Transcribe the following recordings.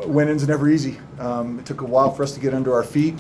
Winning's never easy. It took a while for us to get under our feet.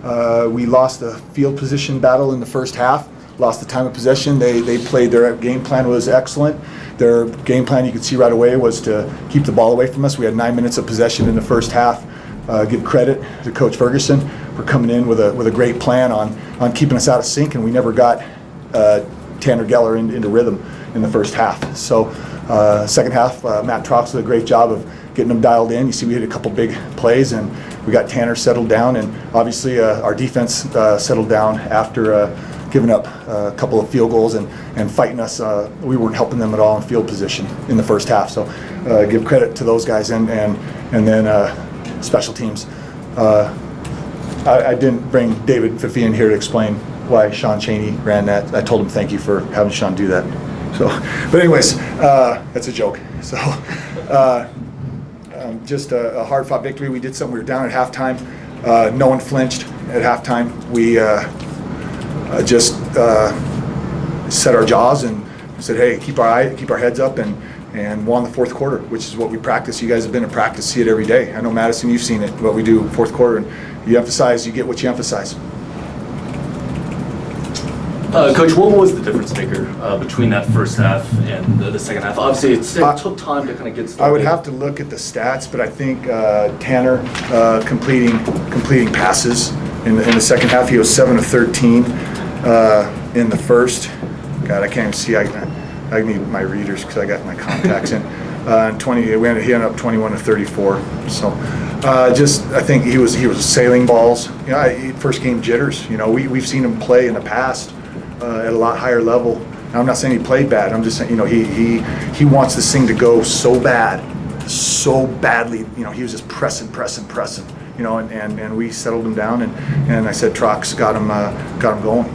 We lost the field position battle in the first half, lost the time of possession. They played, their game plan was excellent. Their game plan, you could see right away, was to keep the ball away from us. We had 9 minutes of possession in the first half. Give credit to Coach Ferguson for coming in with a great plan on keeping us out of sync, and we never got Tanner Geller into rhythm in the first half. So second half, Matt Trox did a great job of getting them dialed in. You see we hit a couple big plays, and we got Tanner settled down, and obviously our defense settled down after giving up a couple of field goals and fighting us. We weren't helping them at all in field position in the first half. So give credit to those guys, and then special teams. I didn't bring David Fifi in here to explain why Sean Chaney ran that. I told him thank you for having Sean do that. So, but anyways, that's a joke. So, just a hard-fought victory. We did something. We were down at halftime. No one flinched at halftime. We just set our jaws and said, "Hey, keep our heads up," and won the fourth quarter, which is what we practice. You guys have been in practice, see it every day. I know, Madison, you've seen it, what we do fourth quarter, and you emphasize, you get what you emphasize. Coach, what was the difference maker between that first half and the second half? Obviously, it took time to kind of get started. I would have to look at the stats, but I think Tanner completing passes in the second half. He was 7 of 13 in the first. God, I can't even see. I need my readers because I got my contacts in. And he ended up 21 to 34. So, I think he was sailing balls. You know, first game jitters. You know, we've seen him play in the past at a lot higher level. Now, I'm not saying he played bad. I'm just saying, you know, he wants this thing to go so badly. You know, he was just pressing. You know, and we settled him down, and I said Trox got him going.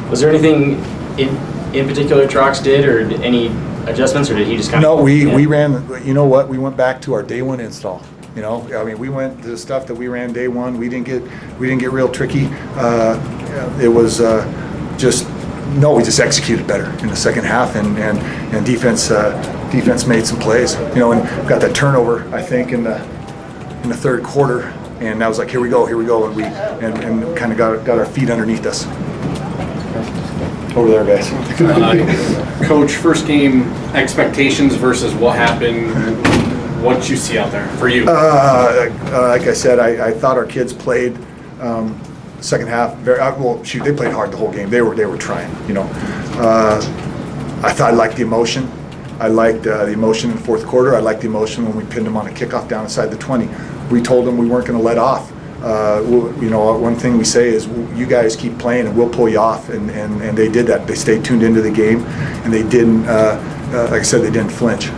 Was there anything in particular Trox did, or any adjustments, or did he just kind of? No, we ran. You know what? We went back to our day one install. You know, I mean, we went to the stuff that we ran day one. We didn't get real tricky. It was we just executed better in the second half, and defense made some plays. You know, and got that turnover, I think, in the third quarter, and that was like, here we go, and we kind of got our feet underneath us. Over there, guys. Coach, first game expectations versus what happened. What did you see out there for you? Like I said, I thought our kids played second half very well. Shoot, they played hard the whole game. They were trying. You know, I thought I liked the emotion. I liked the emotion in the fourth quarter. I liked the emotion when we pinned them on a kickoff down inside the 20. We told them we weren't going to let off. You know, one thing we say is, you guys keep playing and we'll pull you off, and they did that. They stayed tuned into the game, and they didn't, like I said, they didn't flinch.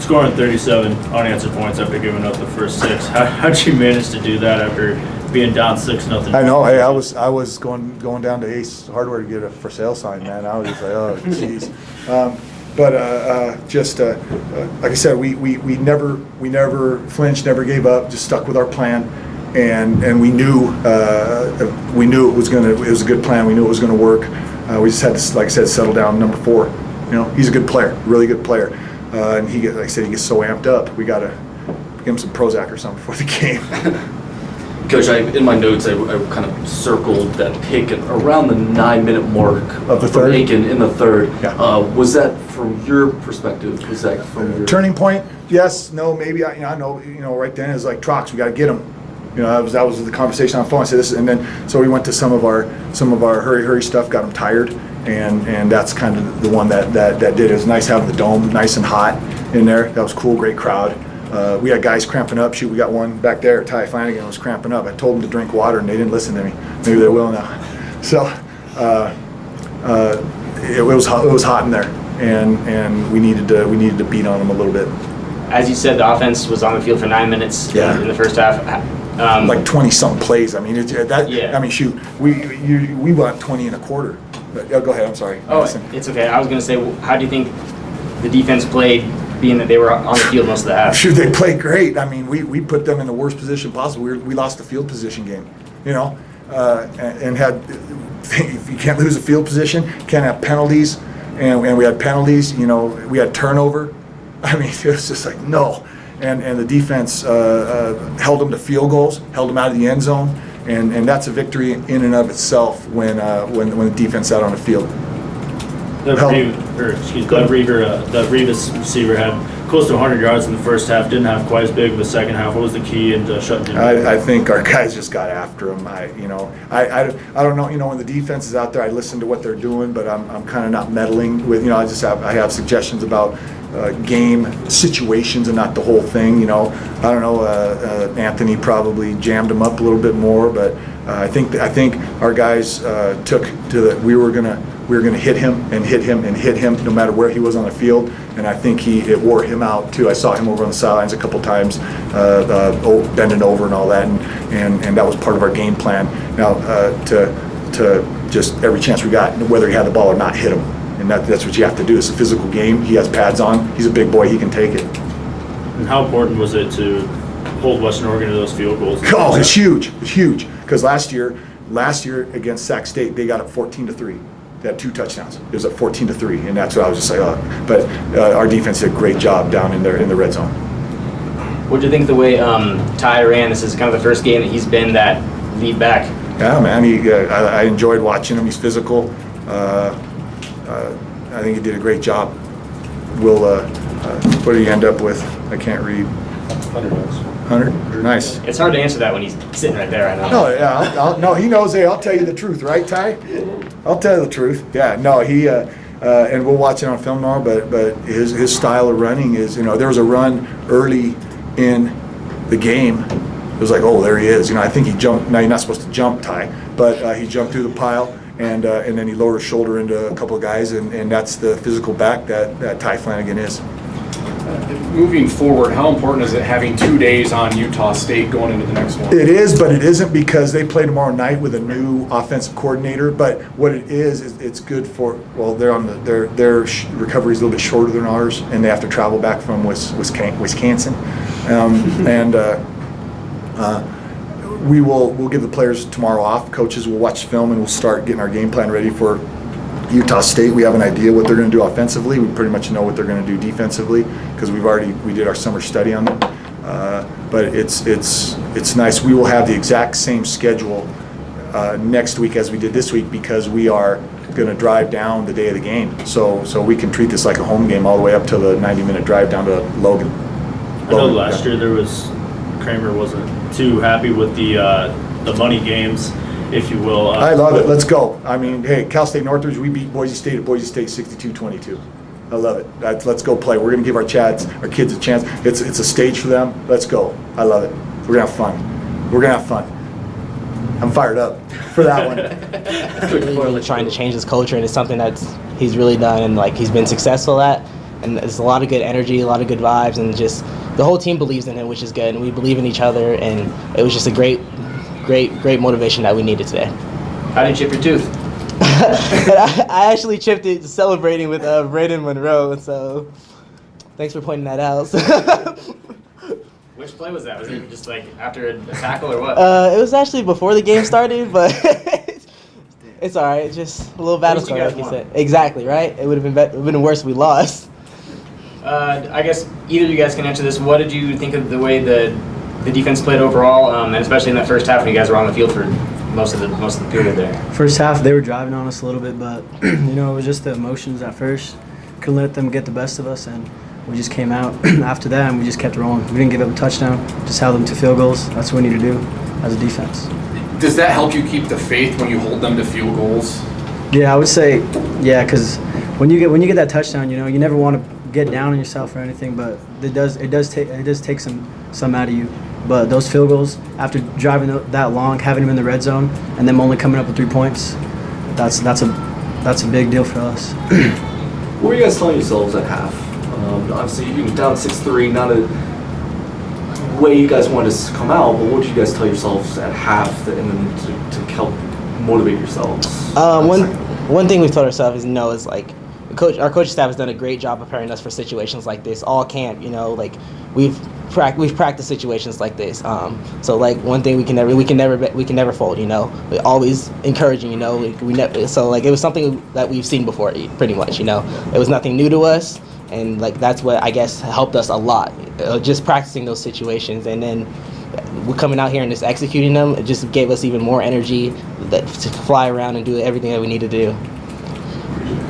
Scoring 37 unanswered points after giving up the first 6. How'd you manage to do that after being down 6-0? I know. Hey, I was going down to Ace Hardware to get a for sale sign, man. I was just like, oh, jeez. But like I said, we never flinched, never gave up, just stuck with our plan, and we knew it was a good plan. We knew it was gonna work. We just had to, like I said, settle down. Number 4, you know, he's a good player, really good player, and he gets so amped up. We gotta give him some Prozac or something before the game. Coach, in my notes, I kind of circled that pick around the 9-minute mark of the third. Aiken in the third. Yeah. Was that from your perspective? Was that from your turning point? Yes, no, maybe. I know. You know, right then it was like, Trox, we got to get him. You know, that was the conversation on the phone. I said this, and then so we went to some of our hurry stuff, got him tired, and that's kind of the one that did it. It was nice having the dome nice and hot in there. That was cool, great crowd. We had guys cramping up. Shoot, we got one back there, Ty Flanagan, was cramping up. I told them to drink water, and they didn't listen to me. Maybe they will now. So it was hot in there, and we needed to beat on them a little bit. As you said, the offense was on the field for 9 minutes in the first half. Like 20-something plays. I mean, Yeah. I mean, shoot, we went 20 and a quarter. But, go ahead. I'm sorry. Oh, it's okay. I was going to say, how do you think the defense played, being that they were on the field most of the half? Shoot, they played great. I mean, we put them in the worst position possible. We lost the field position game, you know, and had, if you can't lose a field position, can't have penalties, and we had penalties. You know, we had turnover. I mean, it was just like, no. And the defense held them to field goals, held them out of the end zone, and that's a victory in and of itself when the defense out on the field. That Revis receiver had close to 100 yards in the first half, didn't have quite as big of a second half. What was the key in shutting him down? I think our guys just got after him. I don't know. When the defense is out there, I listen to what they're doing, but I'm kind of not meddling with. I have suggestions about game situations and not the whole thing. I don't know. Anthony probably jammed him up a little bit more, but I think our guys took to that we were gonna hit him and hit him and hit him no matter where he was on the field, and I think it wore him out too. I saw him over on the sidelines a couple times, bending over and all that, and that was part of our game plan. Now to just every chance we got, whether he had the ball or not, hit him, and that's what you have to do. It's a physical game. He has pads on. He's a big boy. He can take it. And how important was it to hold Western Oregon to those field goals? Oh, it's huge. It's huge because last year against Sac State, they got up 14-3. They had 2 touchdowns. It was at 14-3, and that's what I was just like, oh. But our defense did a great job down in the red zone. What do you think of the way Ty ran? This is kind of the first game that he's been that lead back. Yeah, man. I enjoyed watching him. He's physical. I think he did a great job. What did he end up with? I can't read. 100. Nice. It's hard to answer that when he's sitting right there. I know. No, yeah, no, he knows. Hey, I'll tell you the truth, right, Ty? I'll tell you the truth. Yeah, no, he and we'll watch it on film tomorrow. But his style of running is, there was a run early in the game. It was like, oh, there he is. I think he jumped. Now you're not supposed to jump, Ty, but he jumped through the pile and then he lowered his shoulder into a couple of guys, and that's the physical back that Ty Flanagan is. Moving forward, how important is it having 2 days on Utah State going into the next one? It is, but it isn't because they play tomorrow night with a new offensive coordinator. But what it is it's good for, they're on their recovery is a little bit shorter than ours, and they have to travel back from Wisconsin, we'll give the players tomorrow off. Coaches will watch film and we'll start getting our game plan ready for Utah State. We have an idea what they're going to do offensively. We pretty much know what they're going to do defensively because we did our summer study on them. But it's nice. We will have the exact same schedule next week as we did this week because we are going to drive down the day of the game. So we can treat this like a home game all the way up to the 90-minute drive down to Logan. I know last year Kramer wasn't too happy with the money games, if you will. I love it. Let's go. I mean, hey, Cal State Northridge, we beat Boise State at Boise State 62-22. I love it. Let's go play. We're going to give our kids a chance. It's a stage for them. Let's go. I love it. We're going to have fun. We're going to have fun. I'm fired up for that one. Really trying to change his culture, and it's something that he's really done, and he's been successful at. And there's a lot of good energy, a lot of good vibes, and just the whole team believes in him, which is good. And we believe in each other, and it was just a great motivation that we needed today. How did you chip your tooth? I actually chipped it celebrating with Braden Monroe, so thanks for pointing that out. Which play was that? Was it just after a tackle or what? It was actually before the game started, but it's all right. Just a little battle scar, like you said. Exactly, right? It would have been worse if we lost. I guess either of you guys can answer this. What did you think of the way the defense played overall, and especially in that first half when you guys were on the field for most of the period there? First half, they were driving on us a little bit, but it was just the emotions at first. Couldn't let them get the best of us, and we just came out after that, and we just kept rolling. We didn't give up a touchdown, just held them to field goals. That's what we need to do as a defense. Does that help you keep the faith when you hold them to field goals? Yeah, I would say, yeah, because when you get that touchdown, you never want to get down on yourself or anything, but it does take some out of you. But those field goals, after driving that long, having them in the red zone, and them only coming up with 3 points, that's a big deal for us. What were you guys telling yourselves at half? Obviously, you were down 6-3, not a way you guys wanted to come out, but what did you guys tell yourselves at half and then to help motivate yourselves? One thing we've told ourselves is our coaching staff has done a great job preparing us for situations like this all camp. We've practiced situations like this. So one thing we can never fold. We're always encouraging. We never. So it was something that we've seen before, pretty much. It was nothing new to us. and like that's what I guess helped us a lot. Just practicing those situations, and then we're coming out here and just executing them. It just gave us even more energy to fly around and do everything that we need to do.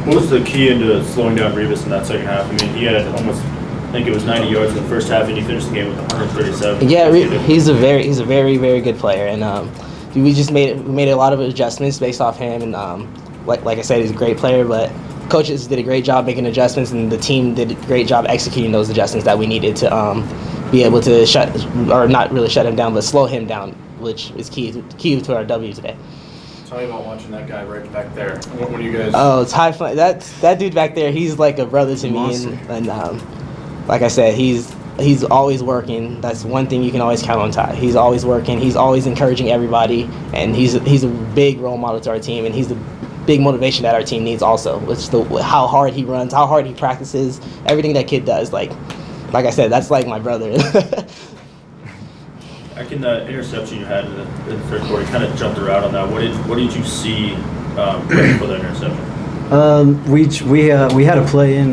What was the key into slowing down Revis in that second half? I mean, he had almost, I think it was 90 yards in the first half, and he finished the game with 137. Yeah, he's a very good player, and we made a lot of adjustments based off him, and like I said, he's a great player, but coaches did a great job making adjustments, and the team did a great job executing those adjustments that we needed to be able to not really shut him down, but slow him down, which is key to our W today. Tell me about watching that guy right back there. When you guys. Oh, it's high fun. That dude back there, he's like a brother to me, and like I said, he's always working. That's one thing you can always count on Ty. He's always working. He's always encouraging everybody, and he's a big role model to our team, and he's the big motivation that our team needs also. Which how hard he runs, how hard he practices, everything that kid does. Like I said, that's like my brother. Back in the interception you had in the third quarter, you kind of jumped around on that. What did you see for the interception? We had a play in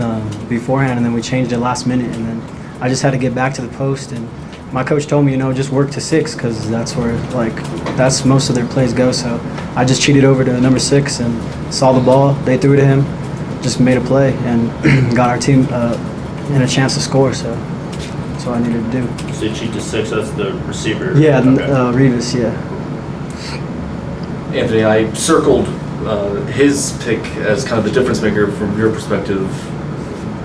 beforehand, and then we changed it last minute, and then I just had to get back to the post, and my coach told me, just work to 6 because that's where that's most of their plays go. So I just cheated over to number 6 and saw the ball. They threw it to him, just made a play, and got our team in a chance to score. So that's what I needed to do. So you cheat to 6. That's the receiver. Yeah, okay. Revis. Yeah. Anthony, I circled his pick as kind of the difference maker from your perspective.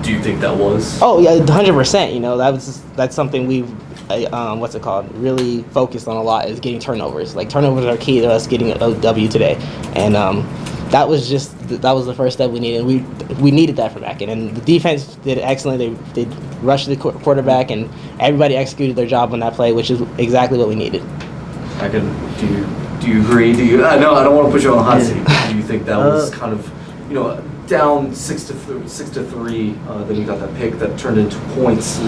Do you think that was? Oh yeah, 100%. That's something we've really focused on a lot, is getting turnovers. Like turnovers are key to us getting a W today, and that was the first step we needed. We needed that from back end, and the defense did excellent. They rushed the quarterback, and everybody executed their job on that play, which is exactly what we needed. Do you agree? I know I don't want to put you on the hot seat. Do you think that was kind of, down 6-3, then you got that pick that turned into points?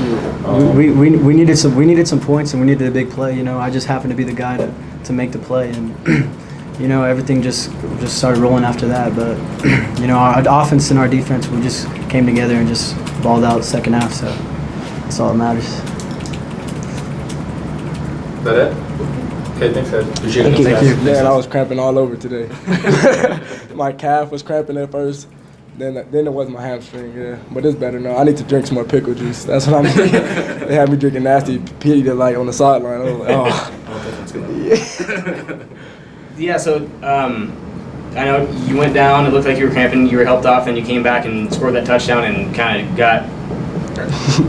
We needed some points, and we needed a big play. I just happened to be the guy to make the play, and everything just started rolling after that. But our offense and our defense, we just came together and just balled out the second half. So that's all that matters. Is that it? Okay, thanks, guys. Appreciate it. Thank you. Man, I was cramping all over today. My calf was cramping at first. Then it was my hamstring, yeah. But it's better now. I need to drink some more pickle juice. That's what I'm doing. They had me drinking nasty pee on the sideline. I was like, oh. Yeah, so I know you went down, it looked like you were cramping, you were helped off, and you came back and scored that touchdown and kind of got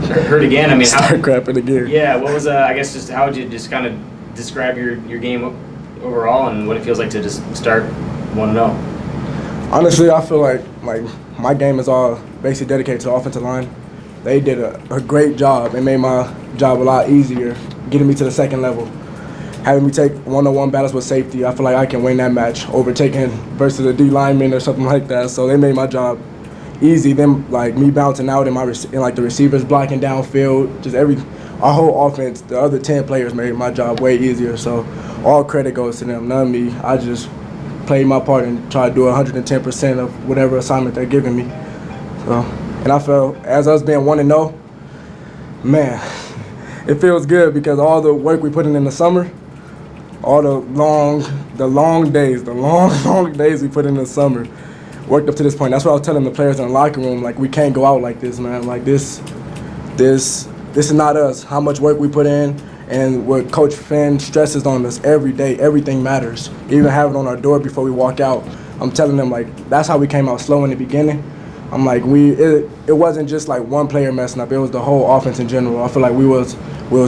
hurt again. I mean, Start cramping again. Yeah, what was, I guess, just how would you just kind of describe your game overall and what it feels like to just start 1-0? Honestly, I feel like my game is all basically dedicated to the offensive line. They did a great job. They made my job a lot easier, getting me to the second level. Having me take one-on-one battles with safety, I feel like I can win that match, overtaking versus a D lineman or something like that. So they made my job easy. Then me bouncing out and the receivers blocking downfield, just our whole offense, the other 10 players made my job way easier. So all credit goes to them, none me. I just played my part and tried to do 110% of whatever assignment they're giving me. So, and I felt, as us being 1-0, man, it feels good because all the work we put in the summer, all the long days we put in the summer, worked up to this point. That's what I was telling the players in the locker room, we can't go out like this, man. This is not us. How much work we put in and what Coach Finn stresses on us every day, everything matters. Even having it on our door before we walk out, I'm telling them, that's how we came out slow in the beginning. I'm like, it wasn't just one player messing up. It was the whole offense in general. I feel like we was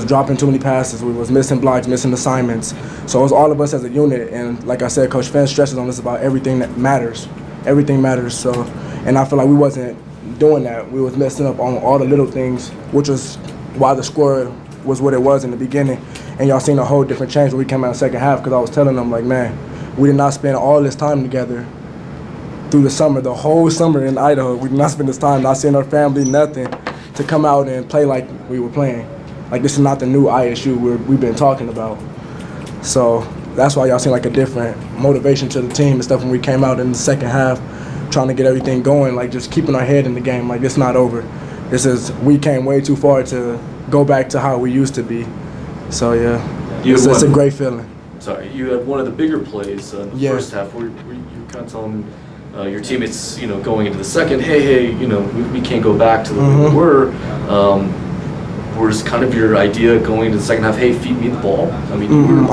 dropping too many passes. We was missing blocks, missing assignments. So it was all of us as a unit. And like I said, Coach Finn stresses on us about everything that matters. Everything matters. So, and I feel like we wasn't doing that. We was messing up on all the little things, which was why the score was what it was in the beginning. And y'all seen a whole different change when we came out in the second half, because I was telling them, man, we did not spend all this time together through the summer, the whole summer in Idaho. We did not spend this time, not seeing our family, nothing, to come out and play like we were playing. This is not the new ISU we've been talking about. So that's why y'all seen a different motivation to the team and stuff when we came out in the second half, trying to get everything going, just keeping our head in the game. It's not over. we came way too far to go back to how we used to be. So yeah, it's a great feeling. Sorry, you had one of the bigger plays in the Yeah. first half where you kind of telling your teammates, going into the second, hey, we can't go back to the way we were. Was kind of your idea going into the second half, hey, feed me the ball? I mean,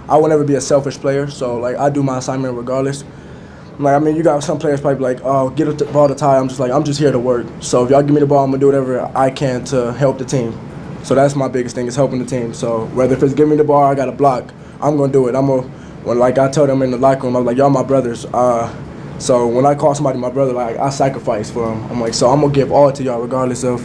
I will never be a selfish player. So like I do my assignment regardless. Like, I mean, you got some players probably like, oh, get the ball to Ty. I'm just here to work. So if y'all give me the ball, I'm gonna do whatever I can to help the team. So that's my biggest thing, is helping the team. So whether if it's give me the ball, I got to block, I'm gonna do it. Like I told them in the locker room, I was like, y'all my brothers. So when I call somebody my brother, like I sacrifice for them. I'm like, so I'm gonna give all to y'all regardless of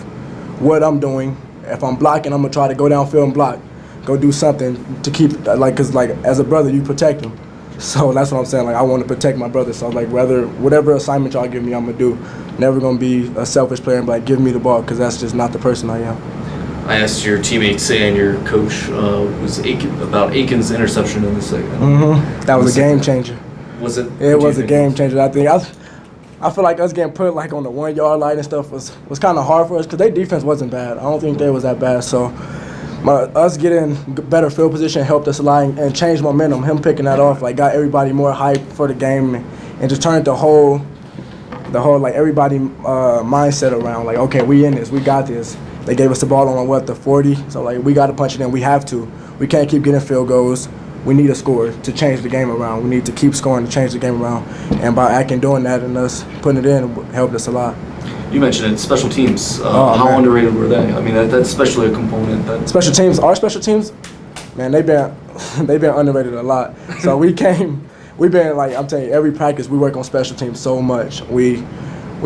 what I'm doing. If I'm blocking, I'm gonna try to go downfield and block, go do something to keep cause like as a brother, you protect them. So that's what I'm saying. Like I want to protect my brother. So like whatever assignment y'all give me, I'm gonna do. Never gonna be a selfish player and be like, give me the ball, because that's just not the person I am. I asked your teammates and your coach about Aiken's interception in the second. That was a game changer. Was it? It was a game changer. I think I feel like us getting put like on the 1 yard line and stuff was kind of hard for us, because their defense wasn't bad. I don't think they was that bad. So us getting better field position helped us a lot and changed momentum. Him picking that off got everybody more hyped for the game and just turned the whole like everybody mindset around. Like, okay, we in this, we got this. They gave us the ball on the 40. So like we got to punch it in. We have to. We can't keep getting field goals. We need a score to change the game around. We need to keep scoring to change the game around. And by Aiken doing that and us putting it in, helped us a lot. You mentioned it, special teams. How underrated were they? I mean, that's especially a component. Special teams, our special teams, man, they've been underrated a lot. So we've been like, I'm telling you, every practice we work on special teams so much. We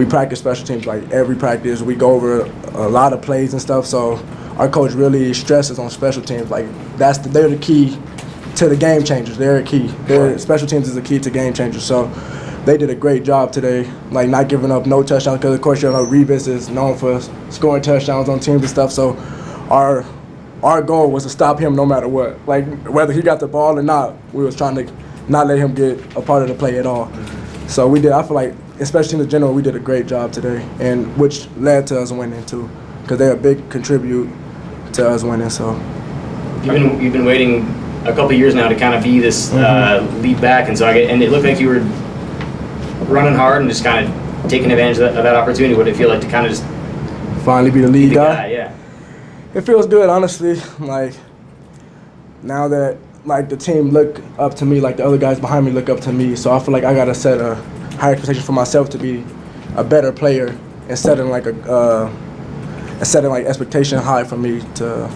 practice special teams like every practice. We go over a lot of plays and stuff. So our coach really stresses on special teams. Like they're the key to the game changers. They're a key. Special teams is the key to game changers. So they did a great job today, like not giving up no touchdowns, because of course Revis is known for scoring touchdowns on teams and stuff. So our goal was to stop him no matter what. Like whether he got the ball or not, we was trying to not let him get a part of the play at all. So we did. I feel like, especially in general, we did a great job today, and which led to us winning too, because they're a big contribute to us winning. So you've been waiting a couple years now to kind of be this lead back, and and it looked like you were running hard and just kind of taking advantage of that opportunity. What did it feel like to kind of just finally be the lead guy? Yeah. It feels good, honestly. Like now that the team look up to me, like the other guys behind me look up to me, so I feel like I gotta set a higher expectation for myself to be a better player, and setting expectation high for me to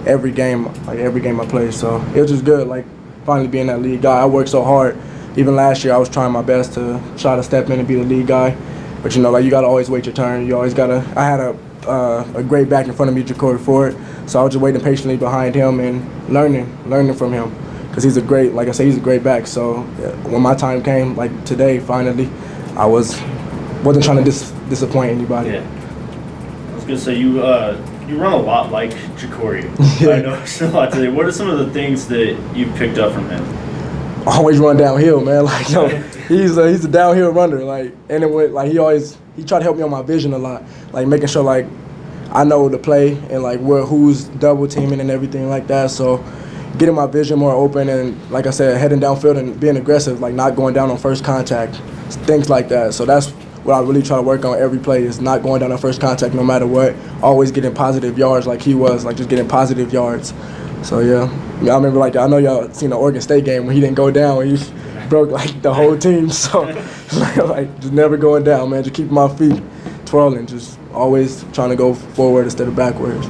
every game I play. So it was just good, like finally being that lead guy. I worked so hard. Even last year, I was trying my best to try to step in and be the lead guy. But you gotta always wait your turn. You always gotta. I had a great back in front of me, Jacory Ford. So I was just waiting patiently behind him and learning from him, because he's a great back. So when my time came, like today, finally, I wasn't trying to disappoint anybody. Yeah. I was gonna say you run a lot like Jacory. I noticed a lot today. What are some of the things that you picked up from him? Always run downhill, man. Like he's a downhill runner. And he tried to help me on my vision a lot, like making sure I know the play and who's double teaming and everything like that. So getting my vision more open and, like I said, heading downfield and being aggressive, like not going down on first contact, things like that. So that's what I really try to work on every play, is not going down on first contact no matter what. Always getting positive yards like he was, just getting positive yards. So yeah, I remember I know y'all seen the Oregon State game when he didn't go down, when he broke the whole team. So just never going down, man. Just keep my feet twirling, just always trying to go forward instead of backwards.